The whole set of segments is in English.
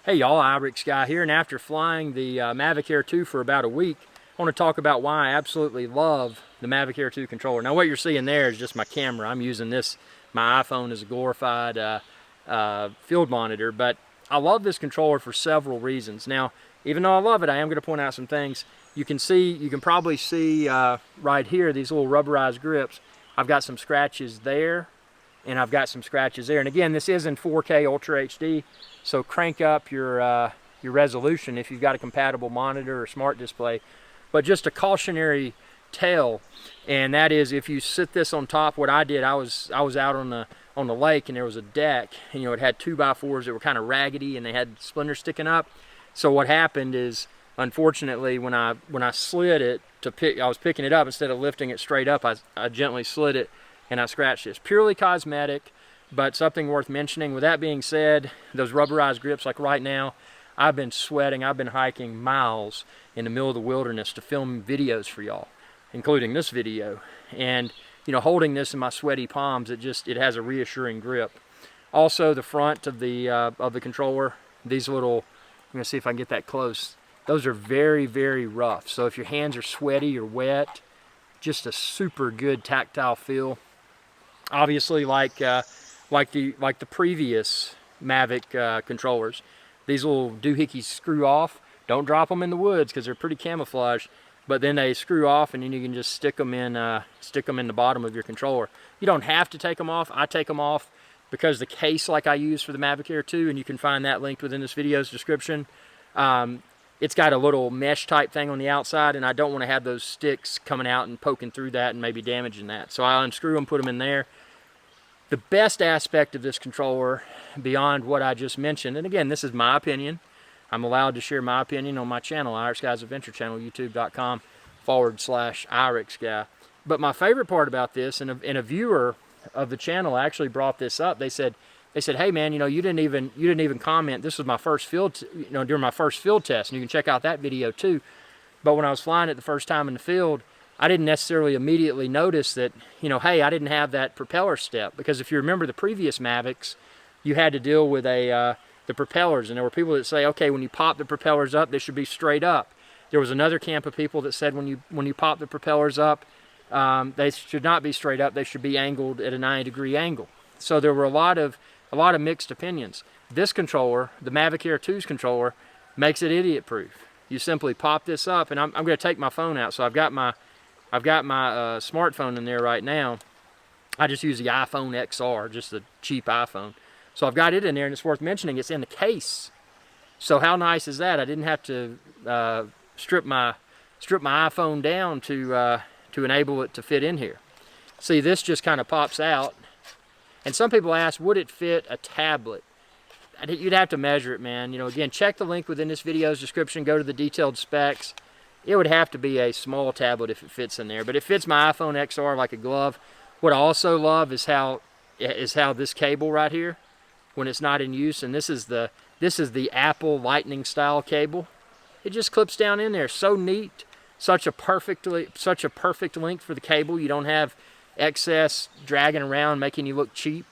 Hey y'all, Irix Guy here, and after flying the Mavic Air 2 for about a week, I want to talk about why I absolutely love the Mavic Air 2 controller. Now what you're seeing there is just my camera. I'm using my iPhone as a glorified field monitor, but I love this controller for several reasons. Now, even though I love it, I am going to point out some things. You can probably see right here, these little rubberized grips. I've got some scratches there, and I've got some scratches there. And again, this is in 4K Ultra HD, so crank up your resolution if you've got a compatible monitor or smart display. But just a cautionary tale, and that is if you sit this on top, what I did, I was out on the lake, and there was a deck, and it had 2x4s that were kind of raggedy and they had splinters sticking up. So what happened is, unfortunately, when I slid it I was picking it up, instead of lifting it straight up, I gently slid it and I scratched this. Purely cosmetic, but something worth mentioning. With that being said, those rubberized grips, like right now, I've been sweating. I've been hiking miles in the middle of the wilderness to film videos for y'all, including this video. And holding this in my sweaty palms, it has a reassuring grip. Also, the front of the controller, these little, I'm gonna see if I can get that close. Those are very, very rough. So if your hands are sweaty or wet, just a super good tactile feel. Obviously, like the previous Mavic controllers, these little doohickeys screw off. Don't drop them in the woods because they're pretty camouflaged. But then they screw off, and then you can just stick them in the bottom of your controller. You don't have to take them off. I take them off because the case, like I use for the Mavic Air 2, and you can find that linked within this video's description. It's got a little mesh type thing on the outside, and I don't want to have those sticks coming out and poking through that and maybe damaging that. So I unscrew them, put them in there. The best aspect of this controller, beyond what I just mentioned, and again, this is my opinion. I'm allowed to share my opinion on my channel, Irix Guy's Adventure Channel, youtube.com/Irix Guy. But my favorite part about this, and a viewer of the channel actually brought this up. They said, "Hey man, you didn't even comment. This was my first during my first field test, and you can check out that video too. But when I was flying it the first time in the field, I didn't necessarily immediately notice that, hey, I didn't have that propeller step, because if you remember the previous Mavics, you had to deal with the propellers, and there were people that say, okay, when you pop the propellers up, they should be straight up. There was another camp of people that said when you pop the propellers up, they should not be straight up. They should be angled at a 90-degree angle. So there were a lot of mixed opinions. This controller, the Mavic Air 2's controller, makes it idiot-proof. You simply pop this up, and I'm going to take my phone out. So I've got my smartphone in there right now. I just use the iPhone XR, just the cheap iPhone. So I've got it in there, and it's worth mentioning it's in the case. So how nice is that? I didn't have to strip my iPhone down to enable it to fit in here. See, this just kind of pops out. And some people ask, would it fit a tablet? You'd have to measure it, man. Again, check the link within this video's description. Go to the detailed specs. It would have to be a small tablet if it fits in there, but it fits my iPhone XR like a glove. What I also love is how this cable right here, when it's not in use, and this is the Apple Lightning style cable. It just clips down in there. So neat. Such a perfect length for the cable. You don't have excess dragging around making you look cheap.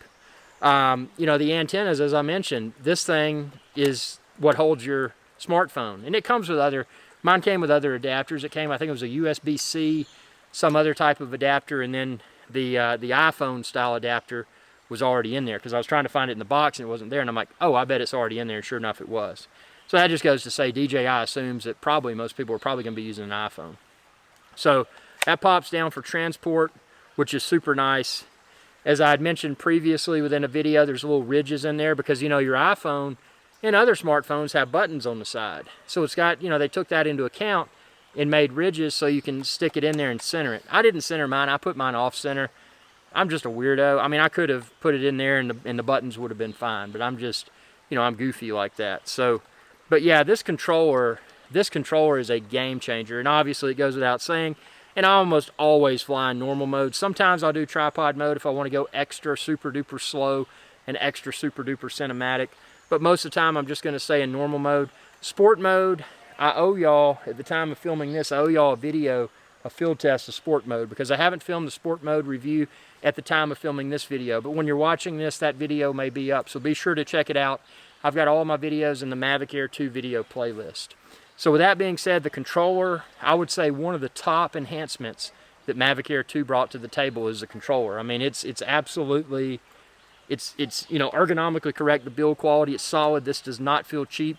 The antennas, as I mentioned, this thing is what holds your smartphone, and it comes with mine came with other adapters. It came, I think it was a USB-C, some other type of adapter, and then the iPhone style adapter was already in there, because I was trying to find it in the box and it wasn't there, and I'm like, oh, I bet it's already in there, and sure enough it was. So that just goes to say DJI assumes that most people are probably going to be using an iPhone. So that pops down for transport, which is super nice. As I had mentioned previously within a video, there's little ridges in there because your iPhone and other smartphones have buttons on the side. So it's got, they took that into account and made ridges so you can stick it in there and center it. I didn't center mine. I put mine off center. I'm just a weirdo. I mean, I could have put it in there and the buttons would have been fine, but I'm just, I'm goofy like that. So, but yeah, this controller is a game changer, and obviously it goes without saying. And I almost always fly in normal mode. Sometimes I'll do tripod mode if I want to go extra super duper slow and extra super duper cinematic. But most of the time I'm just going to stay in normal mode. Sport mode, I owe y'all, at the time of filming this, I owe y'all a video, a field test of sport mode, because I haven't filmed the sport mode review at the time of filming this video. But when you're watching this, that video may be up. So be sure to check it out. I've got all my videos in the Mavic Air 2 video playlist. So with that being said, the controller, I would say one of the top enhancements that Mavic Air 2 brought to the table is the controller. I mean, it's absolutely, it's you know, ergonomically correct. The build quality, it's solid. This does not feel cheap.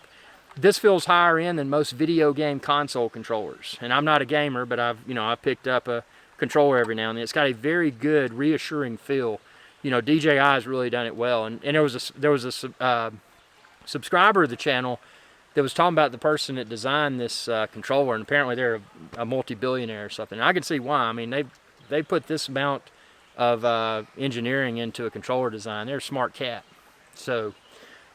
This feels higher end than most video game console controllers. And I'm not a gamer, but I've picked up a controller every now and then. It's got a very good, reassuring feel. You know, DJI has really done it well. And there was a subscriber of the channel that was talking about the person that designed this controller, and apparently they're a multi-billionaire or something. And I can see why. I mean, they put this amount of engineering into a controller design. They're a smart cat. So,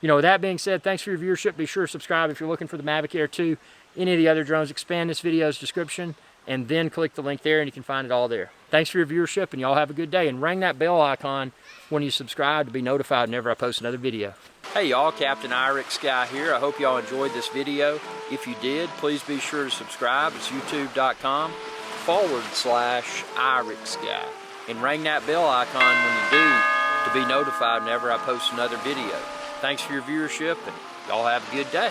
you know, with that being said, thanks for your viewership. Be sure to subscribe if you're looking for the Mavic Air 2. Any of the other drones, expand this video's description, and then click the link there, and you can find it all there. Thanks for your viewership, and y'all have a good day. And ring that bell icon when you subscribe to be notified whenever I post another video. Hey y'all, Captain Irix Guy here. I hope y'all enjoyed this video. If you did, please be sure to subscribe. It's youtube.com/Irix Guy. And ring that bell icon when you do to be notified whenever I post another video. Thanks for your viewership, and y'all have a good day.